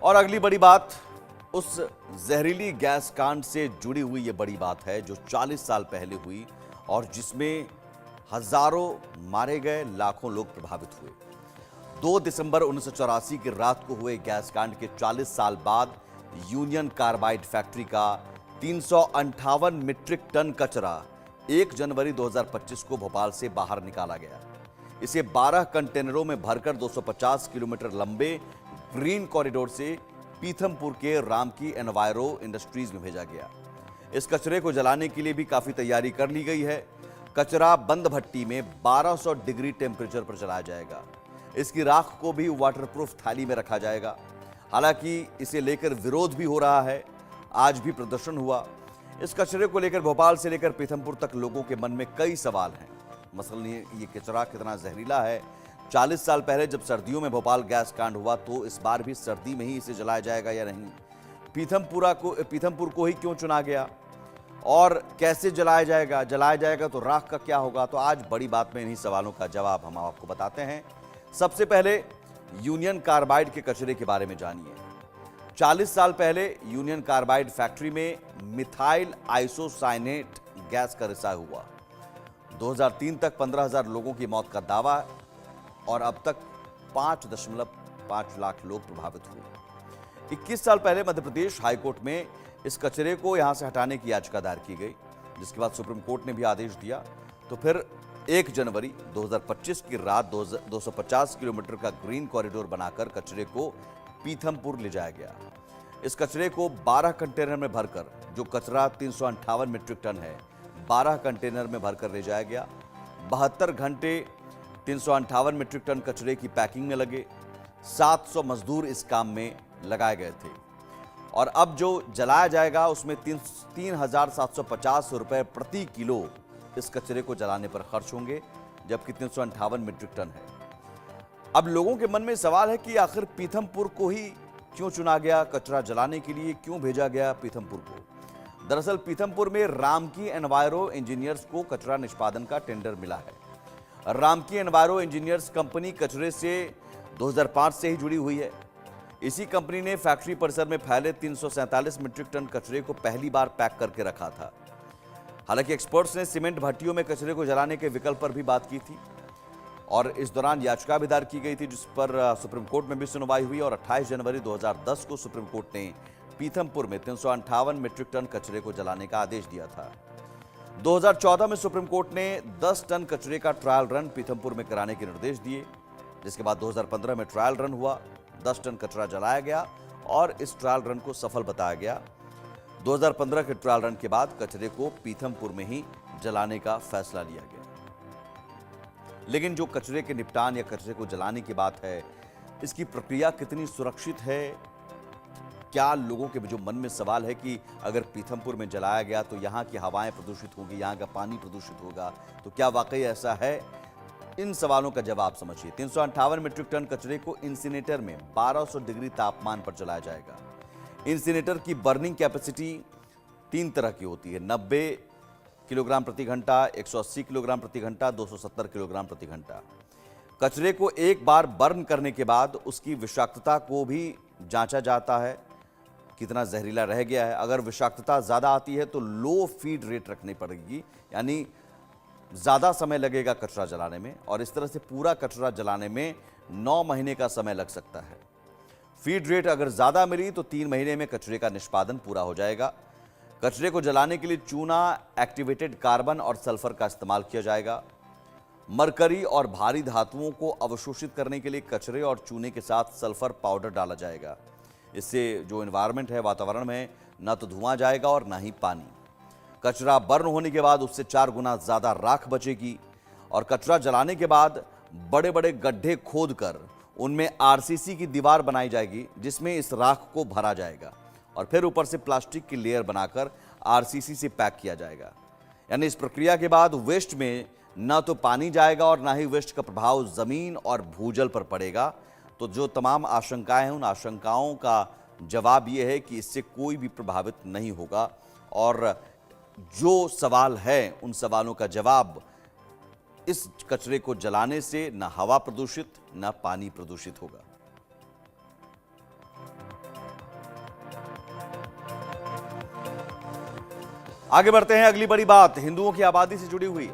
और अगली बड़ी बात, उस जहरीली गैस कांड से जुड़ी हुई ये बड़ी बात है जो 40 साल पहले हुई और जिसमें हजारों मारे गए, लाखों लोग प्रभावित हुए। 2 दिसंबर 1984 की रात को हुए गैस कांड के 40 साल बाद यूनियन कार्बाइड फैक्ट्री का 358 मीट्रिक टन कचरा 1 जनवरी 2025 को भोपाल से बाहर निकाला गया। इसे 12 कंटेनरों में भरकर 250 किलोमीटर लंबे ग्रीन कॉरिडोर से पीथमपुर के रामकी एनवायरो इंडस्ट्रीज में भेजा गया। इस कचरे को जलाने के लिए भी काफी तैयारी कर ली गई है। कचरा बंद भट्टी में 1200 डिग्री टेम्परेचर पर जलाया जाएगा। इसकी राख को भी वाटरप्रूफ थाली में रखा जाएगा। हालांकि इसे लेकर विरोध भी हो रहा है, आज भी प्रदर्शन हुआ। इस कचरे को लेकर भोपाल से लेकर पीथमपुर तक लोगों के मन में कई सवाल हैं। मसलन ये कचरा कितना जहरीला है। 40 साल पहले जब सर्दियों में भोपाल गैस कांड हुआ तो इस बार भी सर्दी में ही इसे जलाया जाएगा या नहीं? पीथमपुर को ही क्यों चुना गया और कैसे जलाया जाएगा? जलाया जाएगा तो राख का क्या होगा? तो आज बड़ी बात में इन्हीं सवालों का जवाब हम आपको बताते हैं। सबसे पहले यूनियन कार्बाइड के कचरे के बारे में जानिए। 40 साल पहले यूनियन कार्बाइड फैक्ट्री में मिथाइल आइसोसाइनेट गैस का रिसाव हुआ। 2003 तक 15,000 लोगों की मौत का दावा और अब तक 5.5 लाख लोग प्रभावित हुए। 21 साल पहले मध्य प्रदेश हाईकोर्ट में इस कचरे को यहां से हटाने की याचिका दायर की गई, जिसके बाद सुप्रीम कोर्ट ने भी आदेश दिया। तो फिर 1 जनवरी 2025 की रात 250 किलोमीटर का ग्रीन कॉरिडोर बनाकर कचरे को पीथमपुर ले जाया गया। इस कचरे को 12 कंटेनर में भरकर, जो कचरा 358 मीट्रिक टन है, 12 कंटेनर में भरकर ले जाया गया। 72 घंटे 358 मीट्रिक टन कचरे की पैकिंग में लगे। 700 मजदूर इस काम में लगाए गए थे और अब जो जलाया जाएगा उसमें 3,750 रुपए प्रति किलो इस कचरे को जलाने पर खर्च होंगे, जबकि 358 मीट्रिक टन है। अब लोगों के मन में सवाल है कि आखिर पीथमपुर को ही क्यों चुना गया? कचरा जलाने के लिए क्यों भेजा गया पीथमपुर को? दरअसल पीथमपुर में रामकी एनवायरो इंजीनियर्स को कचरा निष्पादन का टेंडर मिला है। रामकी एनवायरो इंजीनियर्स कंपनी कचरे से 2005 से ही जुड़ी हुई है। इसी कंपनी ने फैक्ट्री परिसर में फैले 347 मीट्रिक टन कचरे को पहली बार पैक करके रखा था। हालांकि एक्सपर्ट्स ने सीमेंट भट्टियों में कचरे को जलाने के विकल्प पर भी बात की थी और इस दौरान याचिका भी दायर की गई थी, जिस पर सुप्रीम कोर्ट में भी सुनवाई हुई और 28 जनवरी 2010 को सुप्रीम कोर्ट ने पीथमपुर में 358 मीट्रिक टन कचरे को जलाने का आदेश दिया था। 2014 में सुप्रीम कोर्ट ने 10 टन कचरे का ट्रायल रन पीथमपुर में कराने के निर्देश दिए, जिसके बाद 2015 में ट्रायल रन हुआ। 10 टन कचरा जलाया गया और इस ट्रायल रन को सफल बताया गया। 2015 के ट्रायल रन के बाद कचरे को पीथमपुर में ही जलाने का फैसला लिया गया। लेकिन जो कचरे के निपटान या कचरे को जलाने की बात है, इसकी प्रक्रिया कितनी सुरक्षित है? क्या लोगों के जो मन में सवाल है कि अगर पीथमपुर में जलाया गया तो यहाँ की हवाएं प्रदूषित होंगी, यहाँ का पानी प्रदूषित होगा, तो क्या वाकई ऐसा है? इन सवालों का जवाब समझिए। 358 मीट्रिक टन कचरे को इंसिनेटर में 1200 डिग्री तापमान पर जलाया जाएगा। इंसिनेटर की बर्निंग कैपेसिटी 3 तरह की होती है, 90 किलोग्राम प्रति घंटा, 180 किलोग्राम प्रति घंटा, 270 किलोग्राम प्रति घंटा। कचरे को एक बार बर्न करने के बाद उसकी विषाक्तता को भी जांचा जाता है, कितना जहरीला रह गया है। अगर विषाक्तता ज़्यादा आती है तो लो फीड रेट रखनी पड़ेगी, यानी ज़्यादा समय लगेगा कचरा जलाने में और इस तरह से पूरा कचरा जलाने में 9 महीने का समय लग सकता है। फीड रेट अगर ज़्यादा मिली तो 3 महीने में कचरे का निष्पादन पूरा हो जाएगा। कचरे को जलाने के लिए चूना, एक्टिवेटेड कार्बन और सल्फर का इस्तेमाल किया जाएगा। मरकरी और भारी धातुओं को अवशोषित करने के लिए कचरे और चूने के साथ सल्फर पाउडर डाला जाएगा। इससे जो एनवायरनमेंट है, वातावरण में न तो धुआं जाएगा और ना ही पानी। कचरा बर्न होने के बाद उससे 4 गुना ज़्यादा राख बचेगी और कचरा जलाने के बाद बड़े बड़े गड्ढे खोदकर उनमें आरसीसी की दीवार बनाई जाएगी, जिसमें इस राख को भरा जाएगा और फिर ऊपर से प्लास्टिक की लेयर बनाकर आरसीसी से पैक किया जाएगा। यानी इस प्रक्रिया के बाद वेस्ट में ना तो पानी जाएगा और ना ही वेस्ट का प्रभाव जमीन और भूजल पर पड़ेगा। तो जो तमाम आशंकाएं हैं, उन आशंकाओं का जवाब ये है कि इससे कोई भी प्रभावित नहीं होगा और जो सवाल है उन सवालों का जवाब इस कचरे को जलाने से न हवा प्रदूषित न पानी प्रदूषित होगा। आगे बढ़ते हैं, अगली बड़ी बात हिंदुओं की आबादी से जुड़ी हुई।